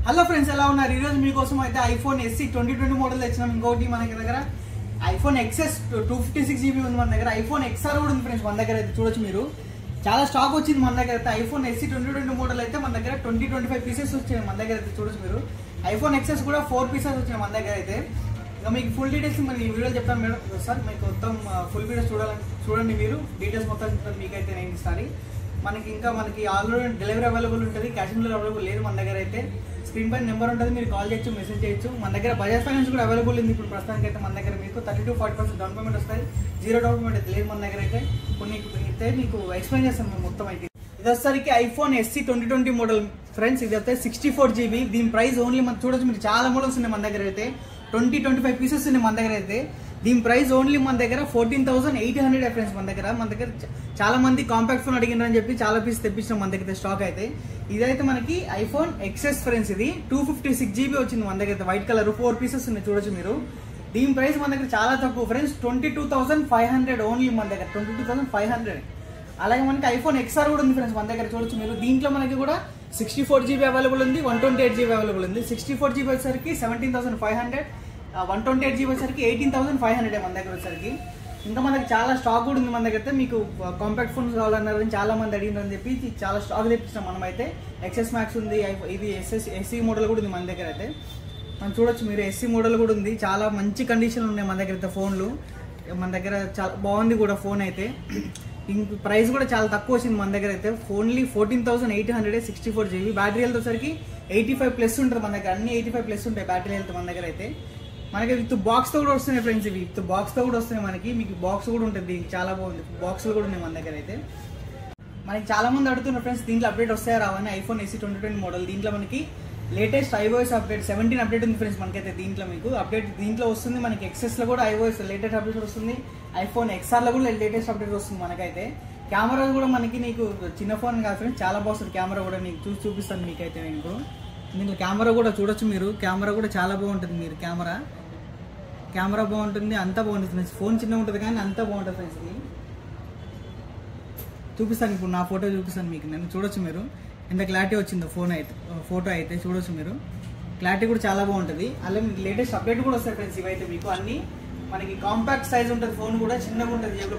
Hello friends, ఎలా ఉన్నారు? ఈరోజు మీకోసం అయితే ఐఫోన్ SE 2020 మోడల్ తెచ్చినాం. ఇంకోటి మనకి దగ్గర ఐఫోన్ XS 256GB ఉంది మన దగ్గర. ఐఫోన్ XR కూడా ఉంది ఫ్రెండ్స్ మన దగ్గర అయితే. చూడొచ్చు మీరు, చాలా స్టాక్ వచ్చింది మన దగ్గర అయితే. ఐఫోన్ SE 2020 మోడల్ అయితే మన దగ్గర 20-25 పీసెస్ వచ్చాయి మన దగ్గర అయితే. చూడొచ్చు మీరు, ఐఫోన్ XS కూడా 4 పీసెస్ వచ్చినాయి మన దగ్గర అయితే. ఇంకా మీకు ఫుల్ డీటెయిల్స్ మరి ఈ వీడియో చెప్తాను మేడం సార్. మీకు మొత్తం ఫుల్ వీడియోస్ చూడండి మీరు. డీటెయిల్స్ మొత్తం మీకైతే నేను ఇస్తాను. మనకి ఆల్రెడీ డెలివరీ అవైలబుల్ ఉంటుంది, క్యాష్ ఆన్ డెలివరీ అవైలబుల్ లేదు మన దగ్గర అయితే. స్క్రీన్ పైన నెంబర్ ఉంటుంది, మీరు కాల్ చేయొచ్చు, మెసేజ్ చేయొచ్చు. మన దగ్గర బజాజ్ ఫైనాన్స్ కూడా అవైలబుల్ ఉంది ఇప్పుడు ప్రస్తుతానికి అయితే. మన దగ్గర మీకు 30-40% డౌన్ పేమెంట్ వస్తుంది. 0 డౌన్ పేమెంట్ అయితే లేదు మన దగ్గర అయితే. కొన్ని అయితే మీకు ఎక్స్ప్లెయిన్ చేస్తాను మేము మొత్తం అయితే. ఇది వచ్చేసరికి ఐఫోన్ SE 2020 మోడల్ ఫ్రెండ్స్. ఇది అయితే 64GB. దీని ప్రైస్ ఓన్లీ మనం చూడొచ్చు మీరు, చాలా మోడల్స్ ఉన్నాయి మన దగ్గర అయితే. 20-25 పీసెస్ ఉన్నాయి మన దగ్గర అయితే. దీని ప్రైస్ ఓన్లీ మన దగ్గర 14,800 ఫ్రెండ్స్. మన దగ్గర చాలా మంది కాంపాక్ట్ ఫోన్ అడిగినారని చెప్పి చాలా పీస్ తెప్పించినాం మన దగ్గర స్టాక్ అయితే. ఇదైతే మనకి ఐఫోన్ XS ఫ్రెండ్స్. ఇది 256GB వచ్చింది మన దగ్గర. వైట్ కలర్ 4 పీసెస్ ఉన్నాయి చూడొచ్చు మీరు. దీని ప్రైస్ మన దగ్గర చాలా తక్కువ ఫ్రెండ్స్, 22,500 ఓన్లీ మన దగ్గర. 22,500. అలాగే మనకి ఐఫోన్ XR కూడా ఉంది ఫ్రెండ్స్ మన దగ్గర. చూడొచ్చు మీరు, దీంట్లో మనకి కూడా 64GB అవైలబుల్ ఉంది, 128GB అవైలబుల్ ఉంది. 64GB వచ్చేసరికి 17,500, 128GB వచ్చేసరికి 18,500 మన దగ్గర వచ్చేసరికి. ఇంకా మనకి చాలా స్టాక్ కూడా ఉంది మన దగ్గర అయితే. మీకు కాంపాక్ట్ ఫోన్స్ కావాలన్నారు చాలా మంది అడిగినారని చెప్పి చాలా స్టాక్ తెప్పించాం మనం అయితే. XS Max ఉంది, ఇది SE మోడల్ కూడా ఉంది మన దగ్గర అయితే. మనం చూడొచ్చు మీరు, SE మోడల్ కూడా ఉంది. చాలా మంచి కండిషన్ ఉన్నాయి మన దగ్గర అయితే ఫోన్లు. మన దగ్గర చాలా బాగుంది కూడా ఫోన్ అయితే. ఇంక ప్రైస్ కూడా చాలా తక్కువ వచ్చింది మన దగ్గర అయితే. Only 14,800, 64GB. బ్యాటరీ హెల్త్ వచ్చేసరికి 85+ ఉంటుంది మన దగ్గర. అన్ని 85+ ఉంటాయి బ్యాటరీ హెల్త్ మన దగ్గర అయితే. మనకి విత్ బాక్స్ తో కూడా వస్తున్నాయి ఫ్రెండ్స్. ఇవి విత్ బాక్స్ తో కూడా వస్తున్నాయి మనకి. మీకు బాక్స్ కూడా ఉంటుంది, చాలా బాగుంది. బాక్స్లు కూడా ఉన్నాయి మన దగ్గర అయితే. మనకి చాలా మంది అడుగుతున్నారు ఫ్రెండ్స్, దీంట్లో అప్డేట్ వస్తాయా రావని. ఐఫోన్ SE 2020 మోడల్ దీంట్లో మనకి లేటెస్ట్ iOS అప్డేట్ 17 అప్డేట్ ఉంది ఫ్రెండ్స్ మనకైతే. దీంట్లో మీకు అప్డేట్ దీంట్లో వస్తుంది. మనకి XS లో కూడా iOS లేటెస్ట్ అప్డేట్ వస్తుంది. ఐఫోన్ XR లో కూడా లేటెస్ట్ అప్డేట్ వస్తుంది మనకైతే. కెమెరా కూడా మనకి నీకు చిన్న ఫోన్ కాదు ఫ్రెండ్స్, చాలా బాగుంటుంది కెమెరా కూడా. నీకు చూపిస్తాను మీకైతే. నేను దీంట్లో కెమెరా కూడా చూడొచ్చు మీరు. కెమెరా కూడా చాలా బాగుంటుంది. మీరు కెమెరా బాగుంటుంది, అంతా బాగుంటుంది ఫ్రెండ్స్. ఫోన్ చిన్న ఉంటుంది కానీ అంతా బాగుంటుంది ఫ్రెండ్స్. ఇది చూపిస్తాను ఇప్పుడు, నా ఫోటో చూపిస్తాను మీకు. నేను చూడొచ్చు మీరు ఎంత క్లారిటీ వచ్చిందో ఫోటో అయితే. చూడొచ్చు మీరు, క్లారిటీ కూడా చాలా బాగుంటుంది. అలాగే లేటెస్ట్ అప్డేట్ కూడా వస్తాయి ఫ్రెండ్స్ ఇవైతే మీకు. అన్ని మనకి కాంపాక్ట్ సైజ్ ఉంటుంది, ఫోన్ కూడా చిన్నగా ఉంటుంది, జేబులో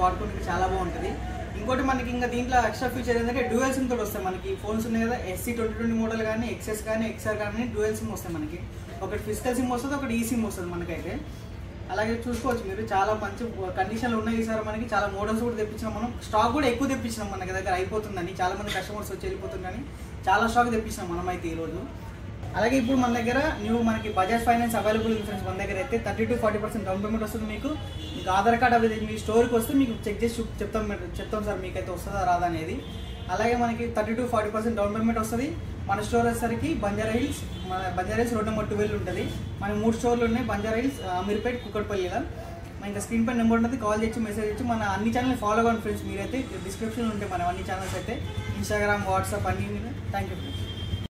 వాడుకోనికి చాలా బాగుంటుంది. ఇంకోటి మనకి ఇంకా దీంట్లో ఎక్స్ట్రా ఫీచర్ ఏంటంటే డ్యూయల్ సిమ్ తోటి వస్తాయి మనకి. ఫోన్స్ ఉన్నాయి కదా, SE 2020 మోడల్ కానీ XS కానీ XR కానీ డ్యూయల్ సిమ్ వస్తాయి మనకి. ఒకటి ఫిజికల్ సిమ్ వస్తుంది, ఒకటి ఈ సిమ్ వస్తుంది మనకైతే. అలాగే చూసుకోవచ్చు మీరు, చాలా మంచి కండిషన్లు ఉన్నాయి సార్ మనకి. చాలా మోడల్స్ కూడా తెప్పించినాం మనం. స్టాక్ కూడా ఎక్కువ తెప్పించినాం మన దగ్గర. అయిపోతుందని చాలా మంది కస్టమర్స్ వచ్చి వెళ్ళిపోతుందని చాలా స్టాక్ తెప్పించినాం మనం అయితే ఈరోజు. అలాగే ఇప్పుడు మన దగ్గర మనకి బజాజ్ ఫైనాన్స్ అవైలబుల్ ఉంది ఫ్రెండ్స్ మన దగ్గర అయితే. 30-40% డౌన్ పేమెంట్ వస్తుంది మీకు. ఆధార్ కార్డ్ అవి మీ స్టోర్కి వస్తే మీకు చెక్ చేసి చెప్తాం సార్ మీకైతే వస్తుందా రాదా అనేది. అలాగే మనకి 30-40% డౌన్ పేమెంట్ వస్తుంది. మన స్టోర్ వచ్చేసరికి బంజారా హిల్స్ రోడ్ నెంబర్ 12 ఉంటుంది. మన 3 స్టోర్లు ఉన్నాయి, బంజారా హిల్స్, అమీర్పేట్, కుక్కట్పల్లిలో. ఇంకా స్క్రీన్ పై నెంబర్ ఉంటుంది, కాల్ చేయొచ్చు, మెసేజ్ చేయొచ్చు. మన అన్ని ఛానల్ ఫాలో అవ్వండి ఫ్రెండ్స్ మీరైతే. డిస్క్రిప్షన్లో ఉంటాయి మన అన్ని ఛానల్స్ అయితే, ఇన్స్టాగ్రామ్, వాట్సాప్ అన్ని. Thank you friends.